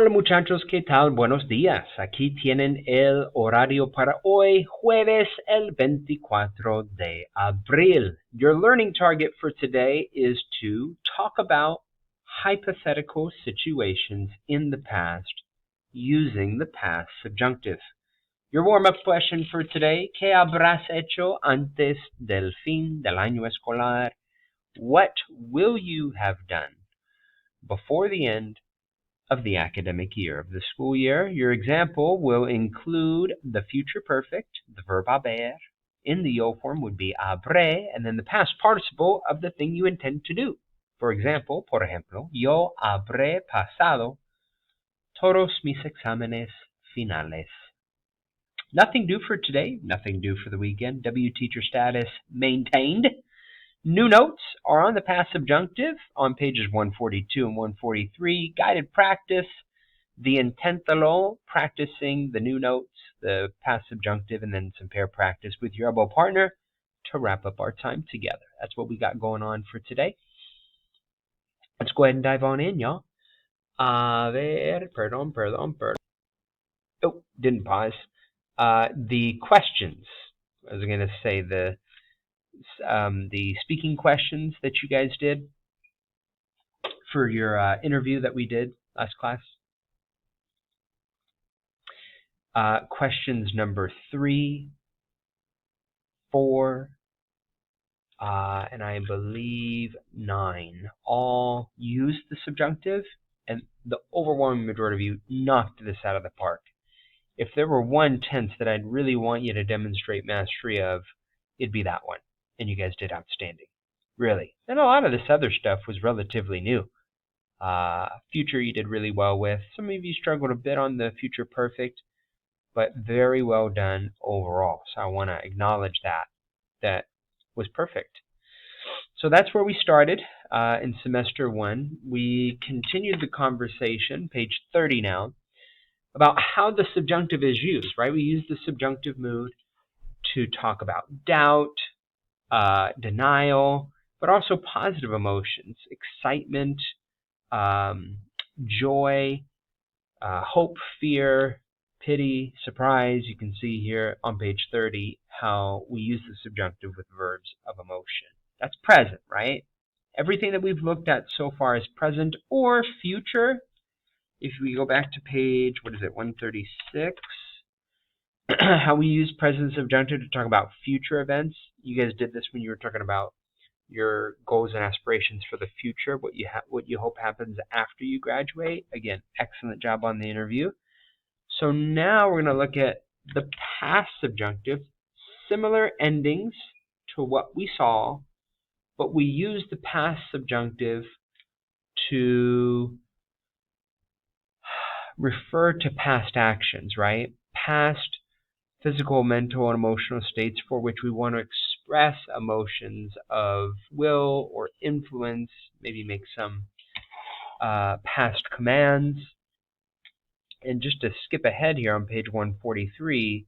Hola muchachos, ¿qué tal? Buenos días. Aquí tienen el horario para hoy, jueves el 24 de abril. Your learning target for today is to talk about hypothetical situations in the past using the past subjunctive. Your warm-up question for today, ¿qué habrás hecho antes del fin del año escolar? What will you have done before the end of the academic year, of the school year? Your example will include the future perfect, the verb haber. In the yo form would be habré, and then the past participle of the thing you intend to do. For example, por ejemplo, yo habré pasado todos mis exámenes finales. Nothing due for today, nothing due for the weekend. W teacher status maintained. New notes are on the past subjunctive on pages 142 and 143. Guided practice, the inténtalo, practicing the new notes, the past subjunctive, and then some pair practice with your elbow partner to wrap up our time together. That's what we got going on for today. Let's go ahead and dive on in, y'all. A ver, perdón. Oh, didn't pause. The questions. I was going to say the speaking questions that you guys did for your interview that we did last class. Questions number 3, 4, and I believe 9 all used the subjunctive, and the overwhelming majority of you knocked this out of the park. If there were one tense that I'd really want you to demonstrate mastery of, it'd be that one. And you guys did outstanding. Really. And a lot of this other stuff was relatively new. Future you did really well with. Some of you struggled a bit on the future perfect, but very well done overall. So I want to acknowledge that. That was perfect. So that's where we started in semester 1. We continued the conversation, page 30 now, about how the subjunctive is used, right? We use the subjunctive mood to talk about doubt, denial, but also positive emotions, excitement, joy, hope, fear, pity, surprise. You can see here on page 30 how we use the subjunctive with verbs of emotion. That's present, right? Everything that we've looked at so far is present or future. If we go back to page, 136, how we use present subjunctive to talk about future events. You guys did this when you were talking about your goals and aspirations for the future, what you hope happens after you graduate. Again, excellent job on the interview. So now we're going to look at the past subjunctive, similar endings to what we saw, but we use the past subjunctive to refer to past actions, right? Past physical, mental, and emotional states for which we want to express emotions of will or influence, maybe make some past commands. And just to skip ahead here on page 143,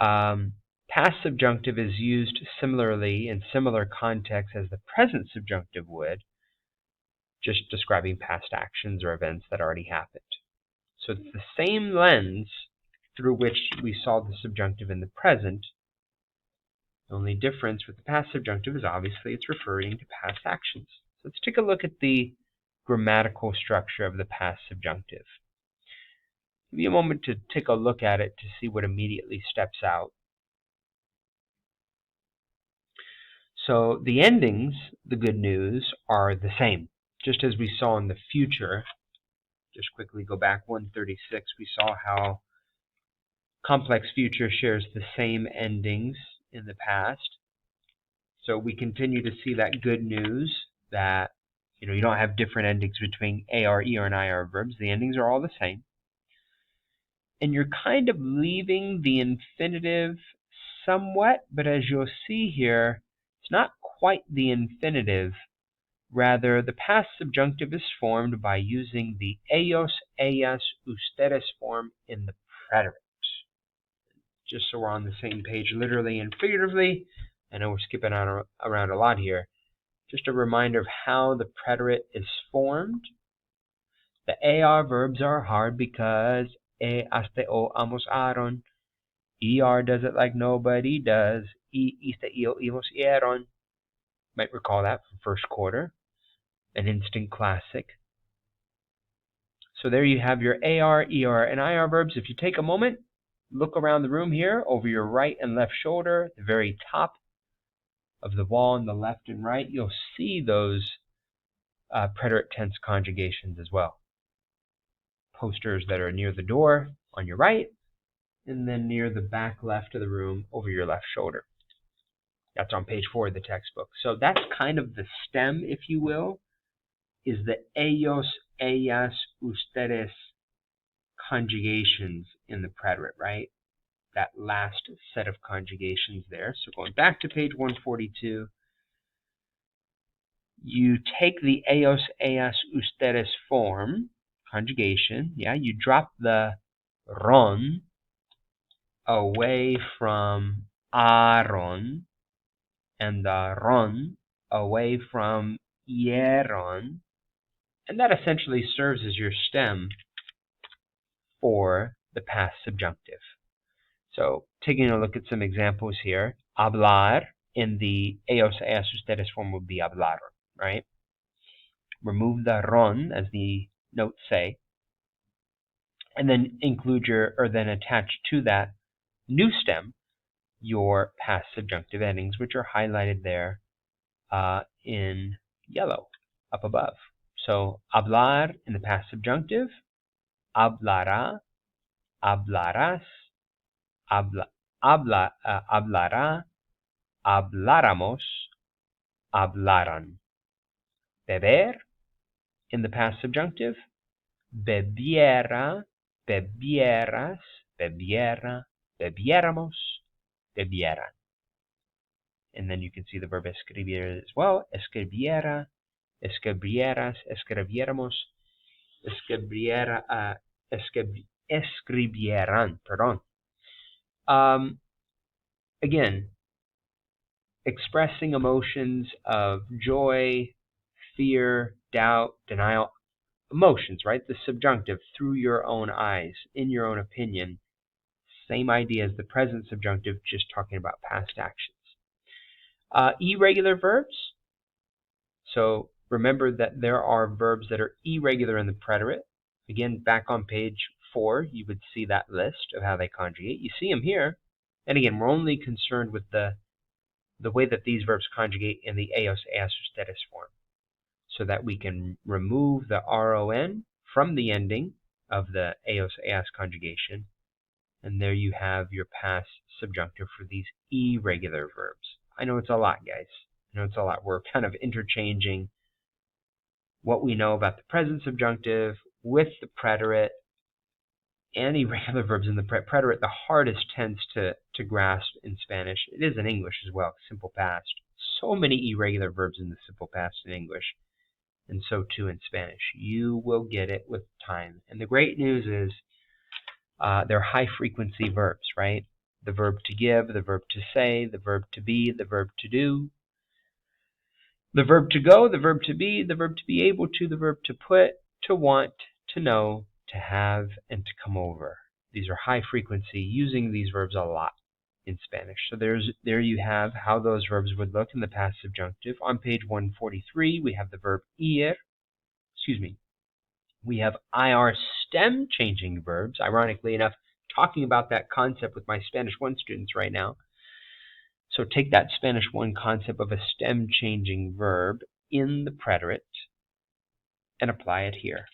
past subjunctive is used similarly in similar contexts as the present subjunctive would, just describing past actions or events that already happened. So it's the same lens through which we saw the subjunctive in the present. The only difference with the past subjunctive is obviously it's referring to past actions. So let's take a look at the grammatical structure of the past subjunctive. Give you a moment to take a look at it to see what immediately steps out. So the endings, the good news, are the same. Just as we saw in the future, just quickly go back 136, we saw how complex future shares the same endings in the past. So we continue to see that good news that you don't have different endings between AR, ER, and IR verbs. The endings are all the same. And you're kind of leaving the infinitive somewhat, but as you'll see here, it's not quite the infinitive. Rather, the past subjunctive is formed by using the ellos, ellas, ustedes form in the preterite. Just so we're on the same page, literally and figuratively. I know we're skipping around a lot here. Just a reminder of how the preterite is formed. The AR verbs are hard because hasta o almozaron. ER does it like nobody does. Iste io hicieron. Might recall that from first quarter, an instant classic. So there you have your AR, ER, and IR verbs. If you take a moment, look around the room here over your right and left shoulder, the very top of the wall on the left and right, you'll see those preterite tense conjugations as well. Posters that are near the door on your right, and then near the back left of the room over your left shoulder. That's on page 4 of the textbook. So that's kind of the stem, if you will, is the ellos, ellas, ustedes conjugations in the preterite, right? That last set of conjugations there. So going back to page 142, you take the ellos, ellas, ustedes form, conjugation, yeah, you drop the ron away from Aaron and the ron away from hieron, and that essentially serves as your stem for the past subjunctive. So taking a look at some examples here, hablar in the ellos, ellas, ustedes form would be hablaron, right? Remove the ron, as the notes say, and then then attach to that new stem your past subjunctive endings, which are highlighted there in yellow up above. So hablar in the past subjunctive, hablará, hablarás, hablará, habláramos, hablaran. Beber in the past subjunctive, bebiera, bebieras, bebiera, bebiéramos, bebieran. And then you can see the verb escribir as well. Escribiera, escribieras, escribiéramos, escribieran, perdón. Again, expressing emotions of joy, fear, doubt, denial, emotions, right? The subjunctive, through your own eyes, in your own opinion. Same idea as the present subjunctive, just talking about past actions. Irregular verbs. So remember that there are verbs that are irregular in the preterite. Again, back on page 4, you would see that list of how they conjugate. You see them here. And again, we're only concerned with the way that these verbs conjugate in the ellos, ellas, ustedes form, so that we can remove the ron from the ending of the ellos, ellas conjugation. And there you have your past subjunctive for these irregular verbs. I know it's a lot, guys. I know it's a lot. We're kind of interchanging what we know about the present subjunctive with the preterite and irregular verbs in the preterite. The hardest tense to grasp in Spanish. It is in English as well, simple past. So many irregular verbs in the simple past in English, and so too in Spanish. You will get it with time. And the great news is they're high frequency verbs, right? The verb to give, the verb to say, the verb to be, the verb to do, the verb to go, the verb to be able to, the verb to put, to want, to know, to have, and to come over. These are high frequency, using these verbs a lot in Spanish. So there you have how those verbs would look in the past subjunctive. On page 143, we have the verb ir. We have IR stem changing verbs. Ironically enough, talking about that concept with my Spanish 1 students right now. So take that Spanish 1 concept of a stem changing verb in the preterite and apply it here.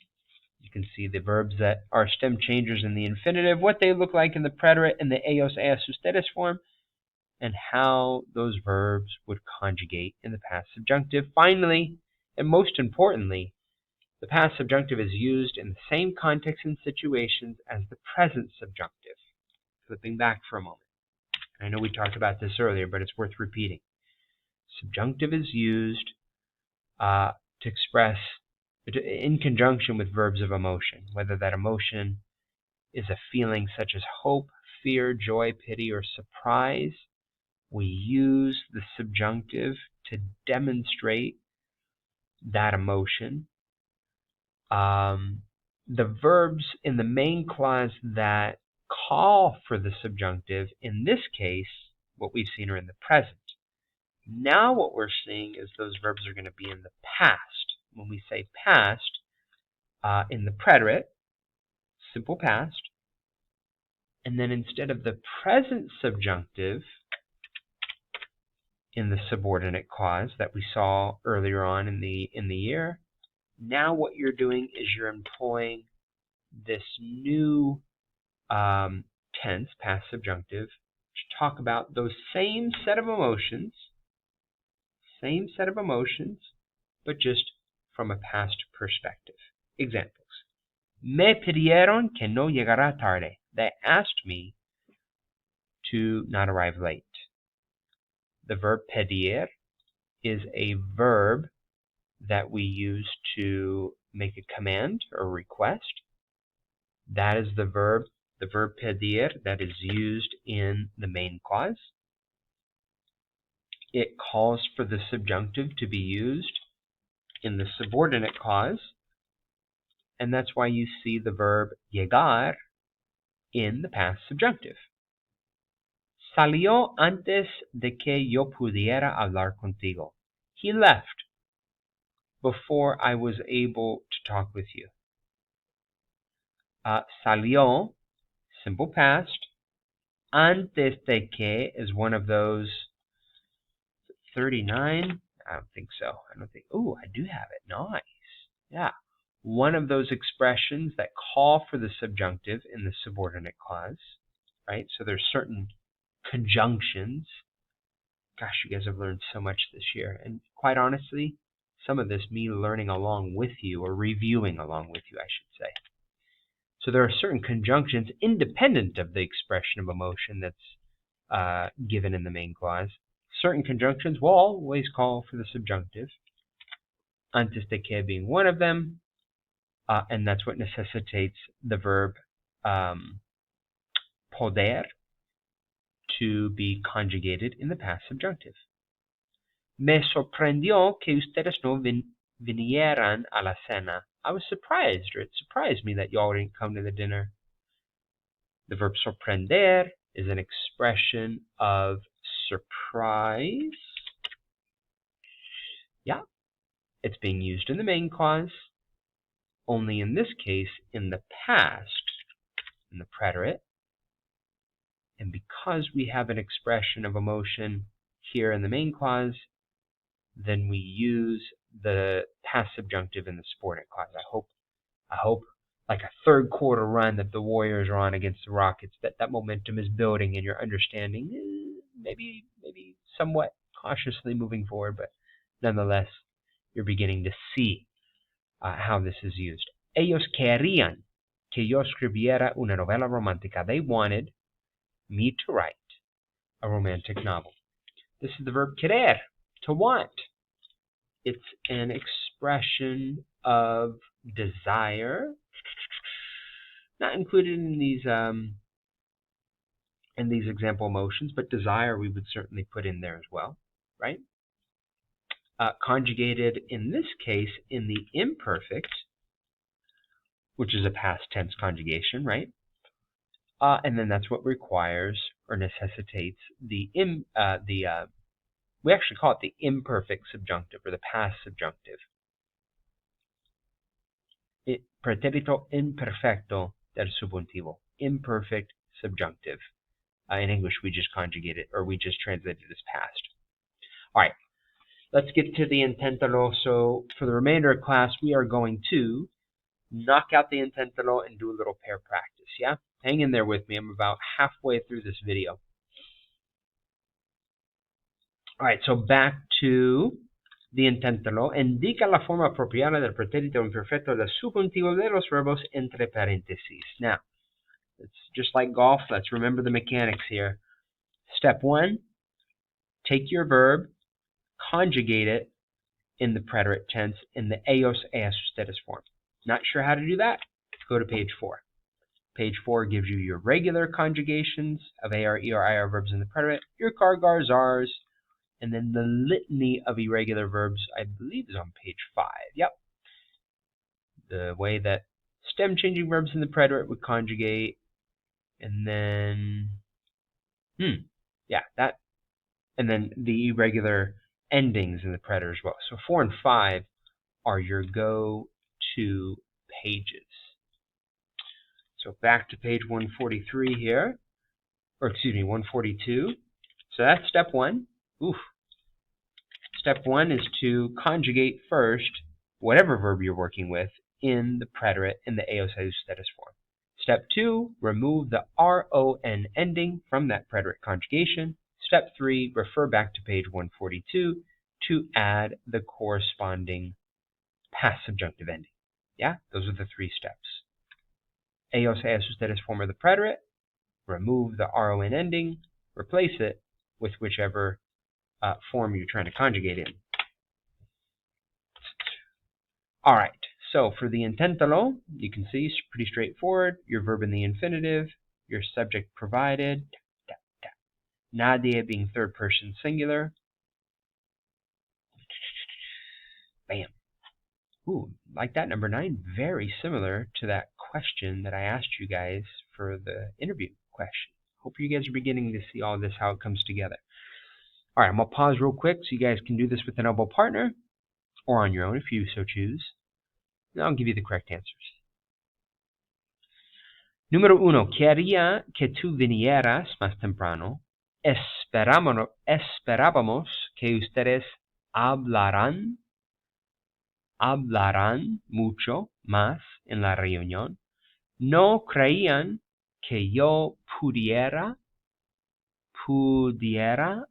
You can see the verbs that are stem changers in the infinitive, what they look like in the preterite in the ellos, ellas, ustedes form, and how those verbs would conjugate in the past subjunctive. Finally, and most importantly, the past subjunctive is used in the same context and situations as the present subjunctive. Flipping back for a moment. I know we talked about this earlier, but it's worth repeating. Subjunctive is used to express in conjunction with verbs of emotion, whether that emotion is a feeling such as hope, fear, joy, pity, or surprise. We use the subjunctive to demonstrate that emotion. the verbs in the main clause that call for the subjunctive, in this case, what we've seen are in the present. Now what we're seeing is those verbs are going to be in the past. When we say past, in the preterite, simple past, and then instead of the present subjunctive in the subordinate clause that we saw earlier on in the year, now what you're doing is you're employing this new tense, past subjunctive, to talk about those same set of emotions, but just from a past perspective. Examples. Me pidieron que no llegara tarde. They asked me to not arrive late. The verb pedir is a verb that we use to make a command or request. That is the verb pedir, that is used in the main clause. It calls for the subjunctive to be used in the subordinate clause, and that's why you see the verb llegar in the past subjunctive. Salió antes de que yo pudiera hablar contigo. He left before I was able to talk with you. Salió, simple past. Antes de que is one of those. 39? I don't think so. Oh, I do have it. Nice. Yeah. One of those expressions that call for the subjunctive in the subordinate clause, right? So there's certain conjunctions. Gosh, you guys have learned so much this year. And quite honestly, some of this me learning along with you, or reviewing along with you, I should say. So there are certain conjunctions independent of the expression of emotion that's given in the main clause. Certain conjunctions will always call for the subjunctive, antes de que being one of them, and that's what necessitates the verb poder to be conjugated in the past subjunctive. Me sorprendió que ustedes no vinieran a la cena. I was surprised, or it surprised me that y'all didn't come to the dinner. The verb sorprender is an expression of surprise. Yeah, it's being used in the main clause, only in this case in the past, in the preterite. And because we have an expression of emotion here in the main clause, then we use the past subjunctive in the subordinate clause. I hope like a third quarter run that the Warriors are on against the Rockets, that momentum is building and you're understanding, maybe somewhat cautiously moving forward, but nonetheless, you're beginning to see how this is used. Ellos querían que yo escribiera una novela romántica. They wanted me to write a romantic novel. This is the verb querer, to want. It's an expression of desire, not included in these example emotions, but desire we would certainly put in there as well, right? Conjugated in this case in the imperfect, which is a past tense conjugation, right? And then that's what requires or necessitates we actually call it the imperfect subjunctive or the past subjunctive. Pretérito imperfecto del subjuntivo, imperfect subjunctive. In English, we just conjugated, or we just translated as past. All right, let's get to the intentarlo. So for the remainder of class, we are going to knock out the intentarlo and do a little pair practice, yeah? Hang in there with me. I'm about halfway through this video. All right, so back to the intentarlo. Indica la forma apropiada del pretérito imperfecto del subjuntivo de los verbos entre paréntesis. Now, it's just like golf. Let's remember the mechanics here. Step 1, take your verb, conjugate it in the preterite tense in the ellos, ellas, ustedes form. Not sure how to do that? Go to page 4. Page 4 gives you your regular conjugations of AR, ER, IR verbs in the preterite, your car, zars, and then the litany of irregular verbs, I believe, is on page 5. Yep. The way that Stem changing verbs in the preterite would conjugate, and then, that, and then the irregular endings in the preterite as well. So 4 and 5 are your go-to pages. So back to page 143 here, or excuse me, 142. So that's step 1. Step 1 is to conjugate first whatever verb you're working with in the preterite in the eos status form. Step 2, remove the ron ending from that preterite conjugation. Step 3, refer back to page 142 to add the corresponding past subjunctive ending. Yeah, those are the 3 steps. Eos status form of the preterite, remove the ron ending, replace it with whichever form you're trying to conjugate in. All right, so for the inténtalo, you can see it's pretty straightforward. Your verb in the infinitive, your subject provided, nadie being third person singular. Bam. Ooh, like that, number 9, very similar to that question that I asked you guys for the interview question. Hope you guys are beginning to see all this, how it comes together. All right, I'm going to pause real quick so you guys can do this with an elbow partner or on your own if you so choose. And I'll give you the correct answers. Número 1. Quería que tú vinieras más temprano. Esperábamos que ustedes hablarán mucho más en la reunión. No creían que yo pudiera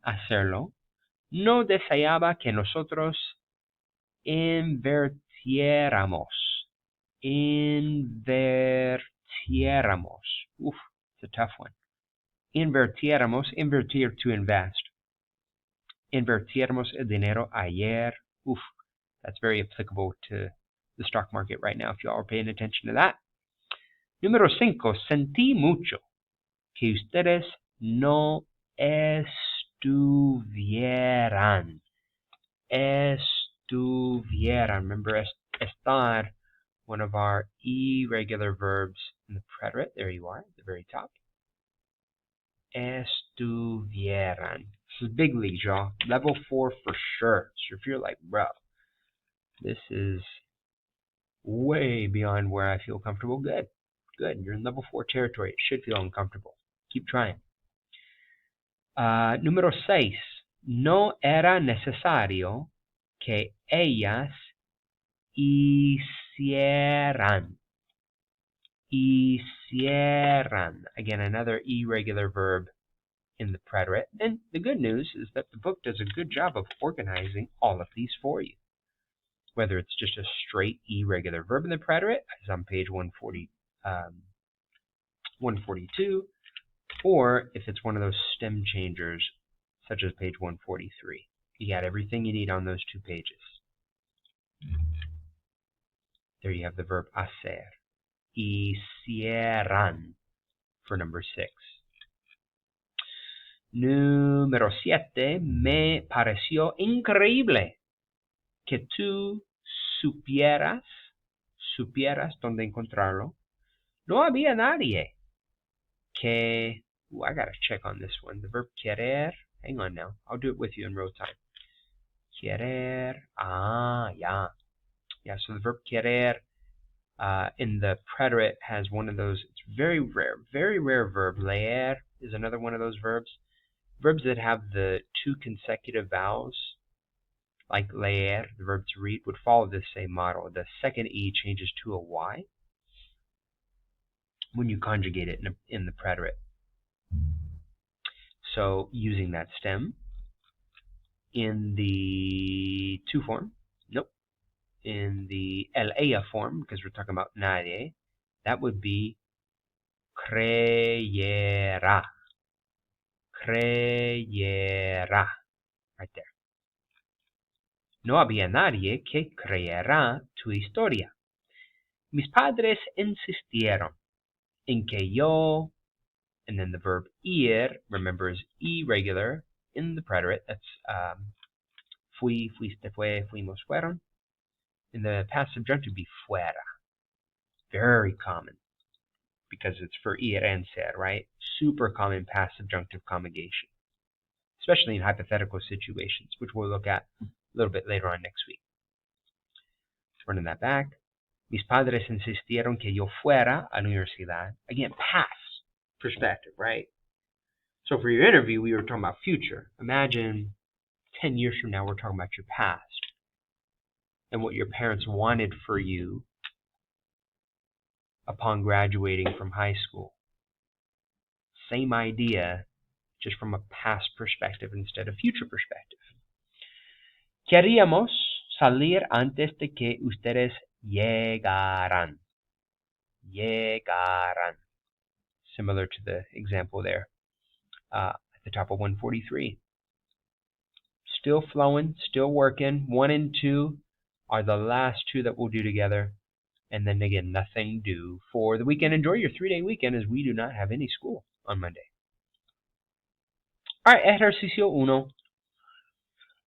hacerlo. No deseaba que nosotros invirtiéramos. Oof, it's a tough one. Invertir, to invest. Invirtiéramos el dinero ayer. Oof, that's very applicable to the stock market right now, if you all are paying attention to that. Número 5. Sentí mucho que ustedes no estuvieran. Remember, estar, one of our irregular verbs in the preterite. There you are, at the very top. Estuvieran. This is big league, y'all. Level 4 for sure. So if you're like, bro, this is way beyond where I feel comfortable, good. You're in level 4 territory. It should feel uncomfortable. Keep trying. Número 6. No era necesario que ellas hicieran. Again, another irregular verb in the preterite. And the good news is that the book does a good job of organizing all of these for you. Whether it's just a straight irregular verb in the preterite, as on page 142, or if it's one of those stem changers, such as page 143. You got everything you need on those 2 pages. There you have the verb hacer. Hicieran for number 6. Número 7. Me pareció increíble que tú supieras dónde encontrarlo. No había nadie que... Ooh, I gotta check on this one. The verb querer. Hang on now. I'll do it with you in real time. Querer. Yeah. Yeah, so the verb querer in the preterite has one of those. It's very rare verb. Leer is another one of those verbs. Verbs that have the 2 consecutive vowels, like leer, the verb to read, would follow this same model. The second E changes to a Y when you conjugate it in the preterite. So using that stem in the to form, in the ella form, because we're talking about nadie, that would be creyera. Right there. No había nadie que creyera tu historia. Mis padres insistieron en que yo, and then the verb ir, remember, is irregular in the preterite. That's fui, fuiste, fue, fuimos, fueron. In the past subjunctive would be fuera. Very common because it's for ir and ser, right? Super common past subjunctive conjugation, especially in hypothetical situations, which we'll look at a little bit later on next week. Running that back. Mis padres insistieron que yo fuera a la universidad. Again, past perspective, right? So for your interview, we were talking about future. Imagine 10 years from now, we're talking about your past and what your parents wanted for you upon graduating from high school. Same idea, just from a past perspective instead of future perspective. Queríamos salir antes de que ustedes llegaran. Llegaran. Similar to the example there at the top of 143. Still flowing, still working. 1 and 2 are the last two that we'll do together. And then again, nothing due for the weekend. Enjoy your 3-day weekend as we do not have any school on Monday. All right, ejercicio 1.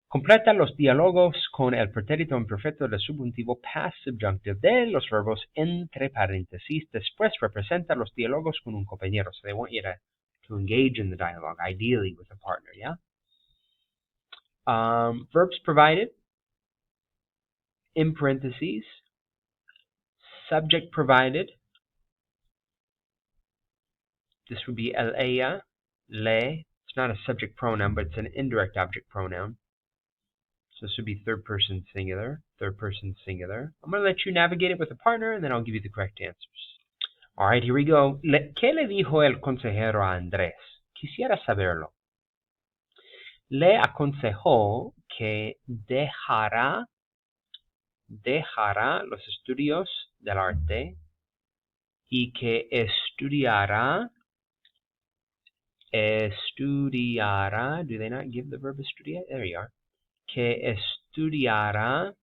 Completa los diálogos con el pretérito imperfecto del subjuntivo past subjunctive de los verbos entre paréntesis. Después representa los diálogos con un compañero. So they want you to engage in the dialogue, ideally with a partner, yeah? Verbs provided, in parentheses. Subject provided. This would be el, ella, le. It's not a subject pronoun, but it's an indirect object pronoun. So this would be third person singular, third person singular. I'm going to let you navigate it with a partner, and then I'll give you the correct answers. All right, here we go. ¿Qué le dijo el consejero a Andrés? Quisiera saberlo. Le aconsejó que dejara los estudios del arte y que estudiara, do they not give the verb estudiar? There you are. Que estudiara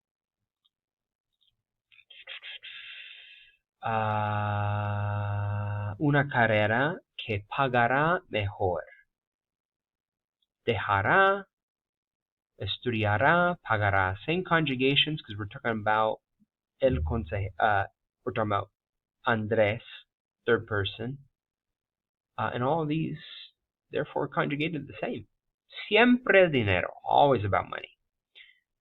una carrera que pagará mejor. Dejará, estudiará, pagará. Same conjugations because we're talking about we're talking about Andrés, third person. And all of these, therefore, conjugated the same. Siempre el dinero, always about money.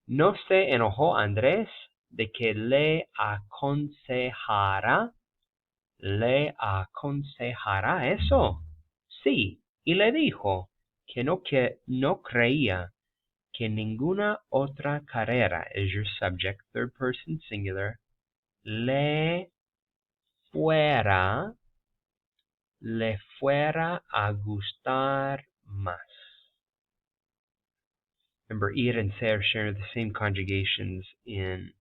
No se enojó Andrés de que le aconsejara eso. Sí, y le dijo que no creía que ninguna otra carrera is your subject, third person singular, le fuera a gustar más. Remember, ir and ser share the same conjugations in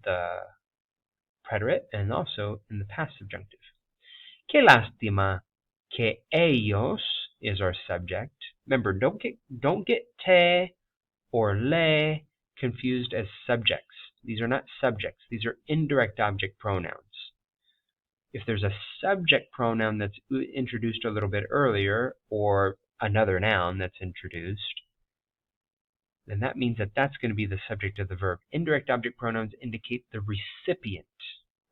the preterite and also in the past subjunctive. Qué lástima que ellos is our subject. Remember, don't get te or le confused as subjects. These are not subjects. These are indirect object pronouns. If there's a subject pronoun that's introduced a little bit earlier or another noun that's introduced, then that means that that's going to be the subject of the verb. Indirect object pronouns indicate the recipient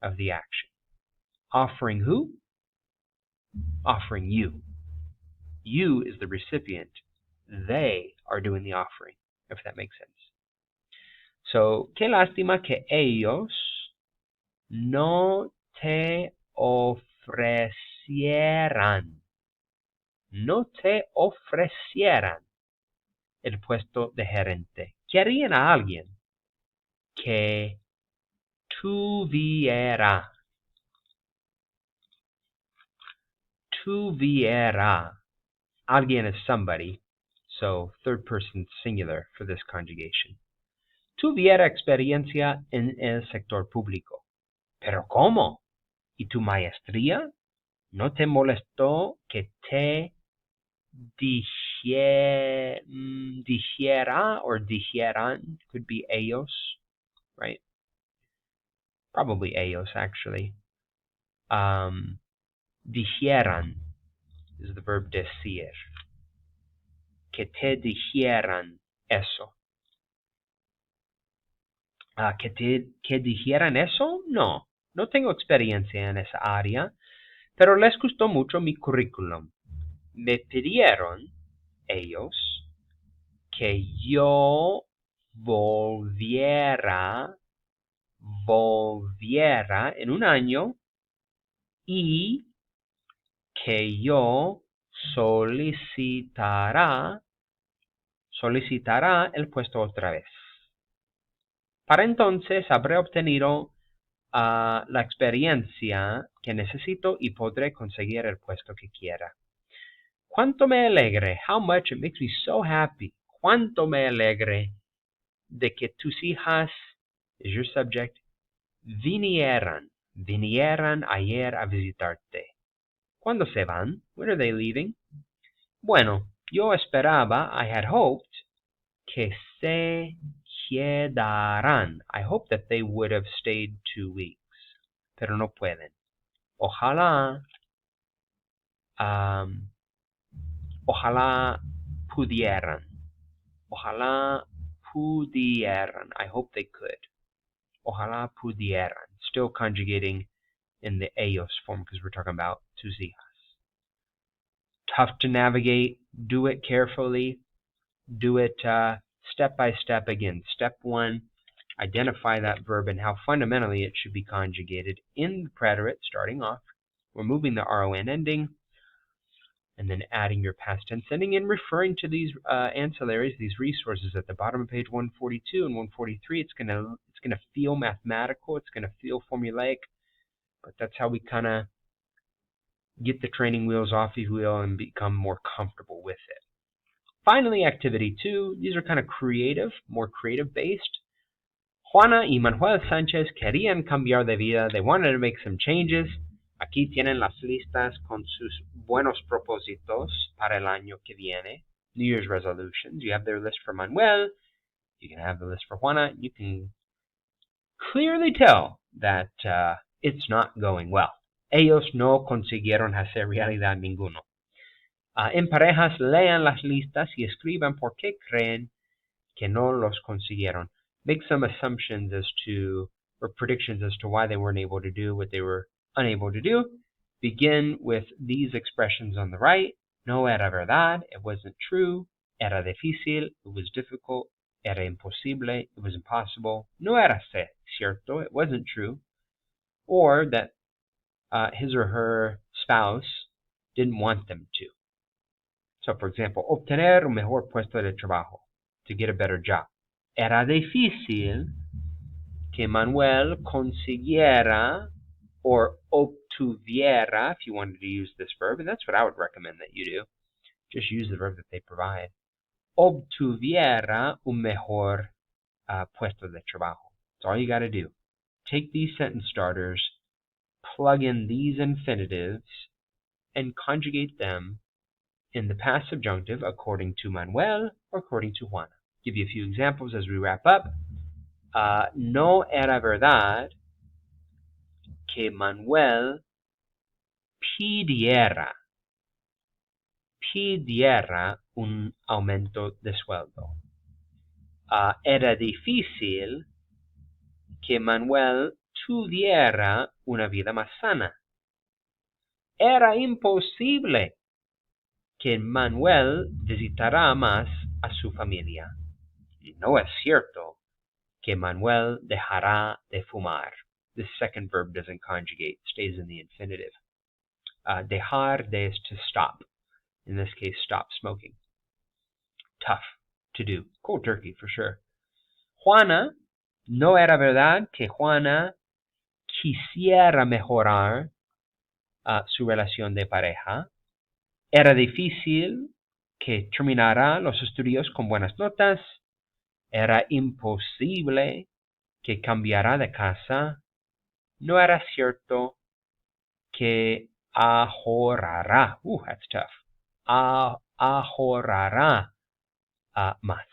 of the action. Offering who? Offering you. You is the recipient. They are doing the offering, if that makes sense. So, qué lástima que ellos no te ofrecieran el puesto de gerente. Querían a alguien que tuviera. Alguien is somebody, so third person singular for this conjugation. Tuviera experiencia en el sector público. ¿Pero cómo? ¿Y tu maestría? ¿No te molestó que te dijera or dijeran? Could be ellos, right? Probably ellos, actually. Dijeran is the verb decir. Que te dijeran eso. Que dijeran eso? No No tengo experiencia en esa área, pero les gustó mucho mi currículum. Me pidieron ellos que yo volviera en un año y que yo solicitara el puesto otra vez. Para entonces habré obtenido la experiencia que necesito y podré conseguir el puesto que quiera. Cuánto me alegre, how much it makes me so happy. Cuánto me alegre de que tus hijas, is your subject, vinieran ayer a visitarte. ¿Cuándo se van? When are they leaving? Bueno, yo esperaba, I had hoped, que se quedaran. I hoped that they would have stayed 2 weeks, pero no pueden. Ojalá, ojalá pudieran. Ojalá pudieran. I hope they could. Ojalá pudieran. Still conjugating in the ellos form because we're talking about tus hijas. Tough to navigate. Do it carefully. Do it step by step again. Step 1, identify that verb and how fundamentally it should be conjugated in the preterite starting off, removing the RON ending, and then adding your past tense ending and referring to these ancillaries, these resources at the bottom of page 142 and 143. It's gonna feel mathematical. It's gonna feel formulaic, but that's how we kind of get the training wheels off the wheel and become more comfortable with it. Finally, activity 2. These are kind of creative, more creative based. Juana y Manuel Sánchez querían cambiar de vida. They wanted to make some changes. Aquí tienen las listas con sus buenos propósitos para el año que viene. New Year's resolutions. You have their list for Manuel. You can have the list for Juana. You can clearly tell that it's not going well. Ellos no consiguieron hacer realidad ninguno. En parejas, lean las listas y escriban por qué creen que no los consiguieron. Make some assumptions as to, or predictions as to why they weren't able to do what they were unable to do. Begin with these expressions on the right. No era verdad, it wasn't true. Era difícil, it was difficult. Era imposible, it was impossible. No era cierto, it wasn't true. Or that his or her spouse didn't want them to. So, for example, obtener un mejor puesto de trabajo, to get a better job. Era difícil que Manuel consiguiera or obtuviera, if you wanted to use this verb, and that's what I would recommend that you do. Just use the verb that they provide. Obtuviera un mejor puesto de trabajo. That's all you got to do. Take these sentence starters, plug in these infinitives, and conjugate them in the past subjunctive according to Manuel or according to Juana. Give you a few examples as we wrap up. No era verdad que Manuel pidiera un aumento de sueldo. Era difícil que Manuel tuviera una vida más sana. Era imposible que Manuel visitara más a su familia. Y no es cierto que Manuel dejará de fumar. This second verb doesn't conjugate, stays in the infinitive. Dejar de is to stop. In this case, stop smoking. Tough to do. Cold turkey for sure. Juana, no era verdad que Juana quisiera mejorar su relación de pareja. Era difícil que terminara los estudios con buenas notas. Era imposible que cambiara de casa. No era cierto que ahorrará. That's tough. Ahorrará más.